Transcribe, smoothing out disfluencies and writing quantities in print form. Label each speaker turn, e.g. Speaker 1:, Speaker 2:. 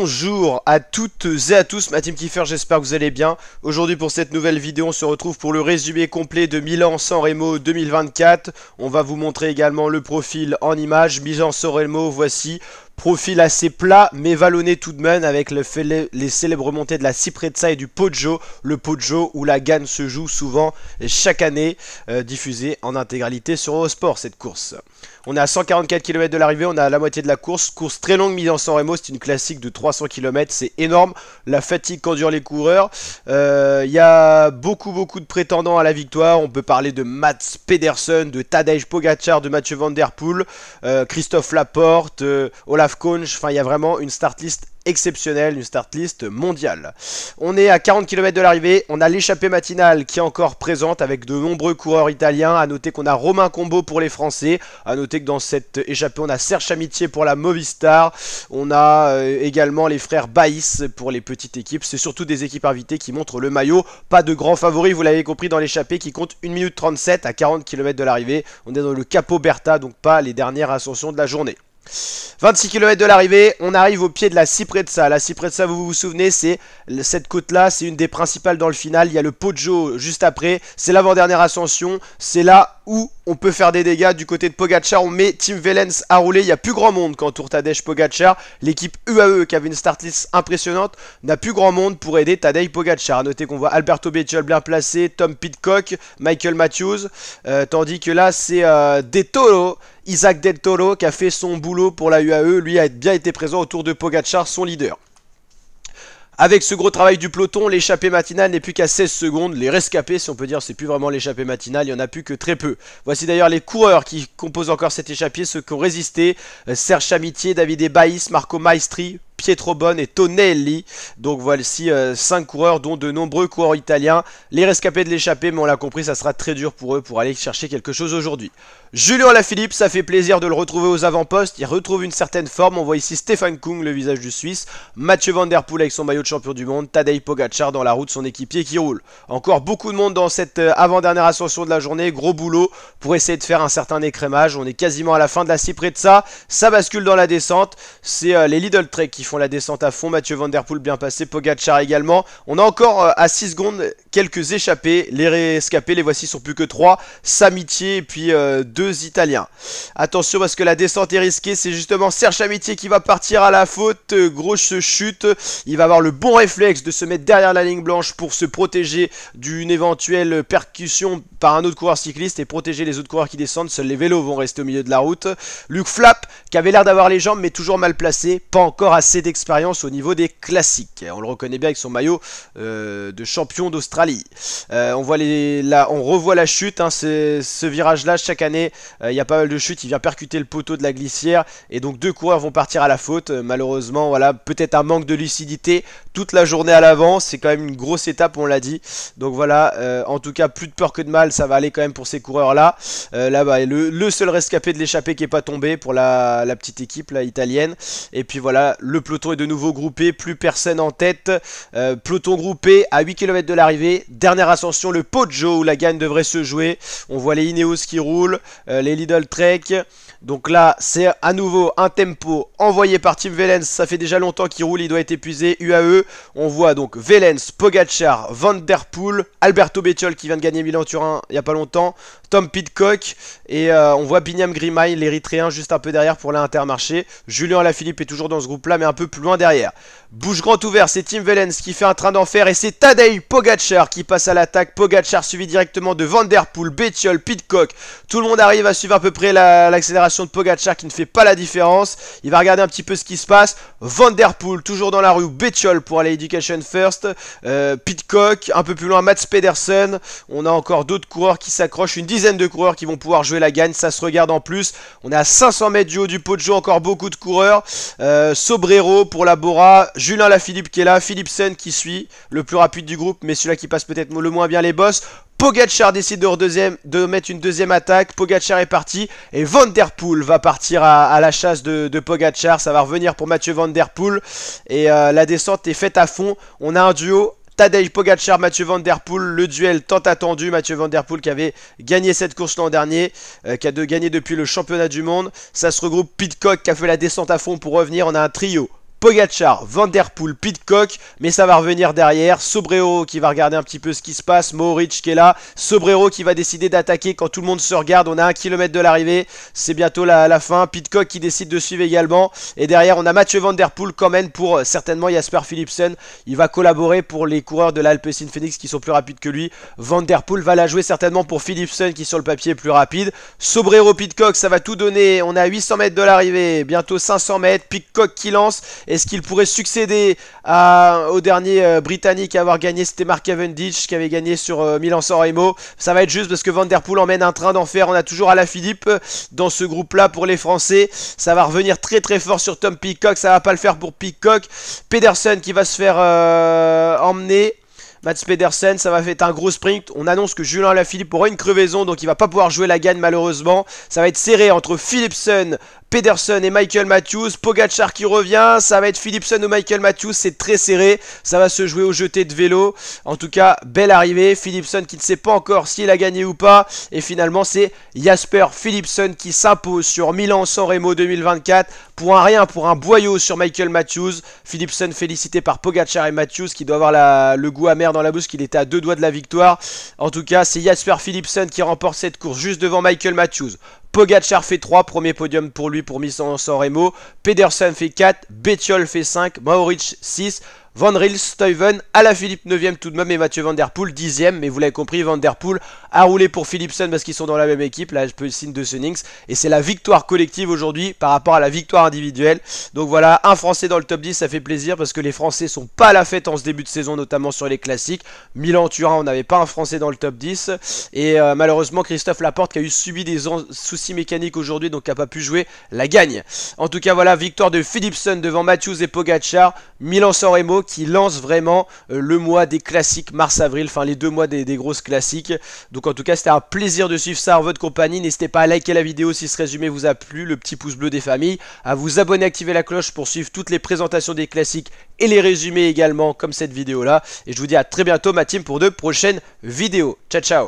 Speaker 1: Bonjour à toutes et à tous, ma team Kiefer, j'espère que vous allez bien. Aujourd'hui pour cette nouvelle vidéo, on se retrouve pour le résumé complet de Milan-San Remo 2024. On va vous montrer également le profil en image. Milan-San Remo, voici. Profil assez plat mais vallonné tout de même avec les célèbres montées de la Ciprezza et du Poggio. Le Poggio où la gagne se joue souvent chaque année, diffusée en intégralité sur Eurosport cette course. On est à 144 km de l'arrivée, on a la moitié de la course. Course très longue Milan-San Remo, c'est une classique de 300 km, c'est énorme. La fatigue qu'endurent les coureurs. Il y a beaucoup de prétendants à la victoire. On peut parler de Mats Pedersen, de Tadej Pogacar, de Mathieu Van Der Poel, Christophe Laporte, Olaf Koensch. Enfin, il y a vraiment une start list exceptionnelle, une start list mondiale. On est à 40 km de l'arrivée, on a l'échappée matinale qui est encore présente avec de nombreux coureurs italiens. À noter qu'on a Romain Combo pour les Français, à noter que dans cette échappée on a Serge Amitié pour la Movistar, on a également les frères Baïs pour les petites équipes. C'est surtout des équipes invitées qui montrent le maillot, pas de grands favoris, vous l'avez compris, dans l'échappée qui compte 1 minute 37 à 40 km de l'arrivée. On est dans le Capo Berta, donc pas les dernières ascensions de la journée. 26 km de l'arrivée, on arrive au pied de la Ciprezza. La Ciprezza, vous vous souvenez, c'est cette côte là, c'est une des principales dans le final. Il y a le Poggio juste après, c'est l'avant-dernière ascension. C'est là où on peut faire des dégâts du côté de Pogacar. On met Tim Wellens à rouler, il n'y a plus grand monde qu'entoure Tadej Pogacar. L'équipe UAE qui avait une start list impressionnante n'a plus grand monde pour aider Tadej Pogacar. A noter qu'on voit Alberto Bettiol bien placé, Tom Pidcock, Michael Matthews, tandis que là c'est De Toro, Isaac Del Toro qui a fait son boulot pour la UAE, lui a bien été présent autour de Pogacar, son leader. Avec ce gros travail du peloton, l'échappée matinale n'est plus qu'à 16 secondes. Les rescapés, si on peut dire, c'est plus vraiment l'échappée matinale, il n'y en a plus que très peu. Voici d'ailleurs les coureurs qui composent encore cet échappier, ceux qui ont résisté. Serge Amitié, Davide Baïs, Marco Maestri, Pietro Bonne et Tonelli. Donc voici 5 coureurs dont de nombreux coureurs italiens. Les rescapés de l'échappée, mais on l'a compris, ça sera très dur pour eux pour aller chercher quelque chose aujourd'hui. Julien Alaphilippe, ça fait plaisir de le retrouver aux avant-postes. Il retrouve une certaine forme. On voit ici Stefan Kung, le visage du Suisse. Mathieu Van Der Poel avec son maillot de champion du monde. Tadej Pogacar dans la route, son équipier qui roule. Encore beaucoup de monde dans cette avant-dernière ascension de la journée. Gros boulot pour essayer de faire un certain écrémage. On est quasiment à la fin de la Ciprezza. Ça bascule dans la descente. C'est les Lidl Trek qui font la descente à fond. Mathieu Van Der Poel bien passé. Pogacar également. On a encore à 6 secondes quelques échappés. Les rescapés, les voici, sont plus que 3. Samitié et puis 2 Italiens. Attention parce que la descente est risquée. C'est justement Serge Amitié qui va partir à la faute. Grosse chute. Il va avoir le bon réflexe de se mettre derrière la ligne blanche pour se protéger d'une éventuelle percussion par un autre coureur cycliste et protéger les autres coureurs qui descendent. Seuls les vélos vont rester au milieu de la route. Luke Flapp qui avait l'air d'avoir les jambes mais toujours mal placé. Pas encore assez d'expérience au niveau des classiques. On le reconnaît bien avec son maillot de champion d'Australie. On revoit la chute. Hein, ce virage là chaque année. Il y a pas mal de chutes, il vient percuter le poteau de la glissière et donc 2 coureurs vont partir à la faute. Malheureusement, voilà, peut-être un manque de lucidité toute la journée à l'avant, c'est quand même une grosse étape, on l'a dit. Donc voilà, en tout cas, plus de peur que de mal, ça va aller quand même pour ces coureurs-là. Là-bas, le seul rescapé de l'échappée qui n'est pas tombé pour la petite équipe là, italienne. Et puis voilà, le peloton est de nouveau groupé, plus personne en tête. Peloton groupé à 8 km de l'arrivée. Dernière ascension, le Poggio où la gagne devrait se jouer. On voit les Ineos qui roulent. Les Lidl Trek. Donc là c'est à nouveau un tempo envoyé par Tim Wellens. Ça fait déjà longtemps qu'il roule, il doit être épuisé. UAE, on voit donc Wellens, Pogacar, Van Der Poel, Alberto Bettiol qui vient de gagner Milan-Turin il n'y a pas longtemps, Tom Pidcock et on voit Binyam Girmay, l'Érythréen, juste un peu derrière pour l'Intermarché. Julien Alaphilippe est toujours dans ce groupe là mais un peu plus loin derrière. Bouche grand ouvert, c'est Tim Wellens qui fait un train d'enfer et c'est Tadej Pogacar qui passe à l'attaque. Pogacar suivi directement de Van Der Poel, Bettiol, Pidcock. Tout le monde arrive à suivre à peu près l'accélération de Pogacar qui ne fait pas la différence. Il va regarder un petit peu ce qui se passe. Van Der Poel toujours dans la rue, Bettiol pour aller Education First, Pidcock, un peu plus loin Mats Pedersen. On a encore d'autres coureurs qui s'accrochent, une dizaine de coureurs qui vont pouvoir jouer la gagne, ça se regarde en plus. On est à 500 mètres du haut du Poggio, encore beaucoup de coureurs. Sobrero pour la Bora, Julien Alaphilippe qui est là, Philipsen qui suit, le plus rapide du groupe mais celui-là qui passe peut-être le moins bien les bosses. Pogacar décide de mettre une deuxième attaque. Pogacar est parti et Van Der Poel va partir à la chasse de Pogacar. Ça va revenir pour Mathieu Van Der Poel et la descente est faite à fond. On a un duo Tadej Pogacar, Mathieu Van Der Poel, le duel tant attendu. Mathieu Van Der Poel qui avait gagné cette course l'an dernier, qui a gagné depuis le championnat du monde. Ça se regroupe, Pidcock qui a fait la descente à fond pour revenir. On a un trio Pogacar, Van Der Poel, Pidcock, mais ça va revenir derrière. Sobrero qui va regarder un petit peu ce qui se passe, Mohoric qui est là, Sobrero qui va décider d'attaquer quand tout le monde se regarde. On a 1 km de l'arrivée, c'est bientôt la fin. Pidcock qui décide de suivre également. Et derrière, on a Mathieu Van Der Poel quand même pour certainement Jasper Philipsen. Il va collaborer pour les coureurs de l'Alpecin Phoenix qui sont plus rapides que lui. Van Der Poel va la jouer certainement pour Philipsen qui sur le papier est plus rapide. Sobrero, Pidcock, ça va tout donner. On a 800 mètres de l'arrivée, bientôt 500 mètres. Pidcock qui lance. Est-ce qu'il pourrait succéder au dernier Britannique à avoir gagné? C'était Mark Cavendish qui avait gagné sur Milan-San Remo. Ça va être juste parce que Van Der Poel emmène un train d'enfer. On a toujours Alaphilippe dans ce groupe-là pour les Français. Ça va revenir très très fort sur Tom Pidcock. Ça va pas le faire pour Pidcock. Pedersen qui va se faire emmener. Mats Pedersen, ça va être un gros sprint. On annonce que Julien Alaphilippe aura une crevaison, donc il va pas pouvoir jouer la gagne malheureusement. Ça va être serré entre Philipsen, Pedersen et Michael Matthews. Pogacar qui revient, ça va être Philipsen ou Michael Matthews, c'est très serré. Ça va se jouer au jeté de vélo. En tout cas, belle arrivée. Philipsen qui ne sait pas encore s'il a gagné ou pas. Et finalement, c'est Jasper Philipsen qui s'impose sur Milan-San Remo 2024. Pour un rien, pour un boyau sur Michael Matthews. Philipsen félicité par Pogacar et Matthews qui doit avoir le goût amer dans la bouche, qu'il était à 2 doigts de la victoire. En tout cas, c'est Jasper Philipsen qui remporte cette course juste devant Michael Matthews. Pogacar fait 3, premier podium pour lui pour Milan-San Remo. Pedersen fait 4, Bettiol fait 5, Mohoric 6, Van Riel, Stuyven, Alaphilippe 9ème tout de même et Mathieu Van Der Poel 10ème. Mais vous l'avez compris, Van Der Poel a roulé pour Philipsen parce qu'ils sont dans la même équipe. Là, je peux signe de Sunnings. Et c'est la victoire collective aujourd'hui par rapport à la victoire individuelle. Donc voilà, un Français dans le top 10, ça fait plaisir parce que les Français sont pas à la fête en ce début de saison, notamment sur les classiques. Milan-Turin, on n'avait pas un Français dans le top 10. Et malheureusement, Christophe Laporte qui a subi des soucis mécaniques aujourd'hui, donc qui n'a pas pu jouer, la gagne. En tout cas, voilà, victoire de Philipsen devant Matthews et Pogacar. Milan-San Remo qui lance vraiment le mois des classiques mars-avril, enfin les 2 mois des grosses classiques. Donc en tout cas c'était un plaisir de suivre ça en votre compagnie. N'hésitez pas à liker la vidéo si ce résumé vous a plu, le petit pouce bleu des familles, à vous abonner, activer la cloche pour suivre toutes les présentations des classiques et les résumés également comme cette vidéo là. Et je vous dis à très bientôt ma team pour de prochaines vidéos. Ciao ciao.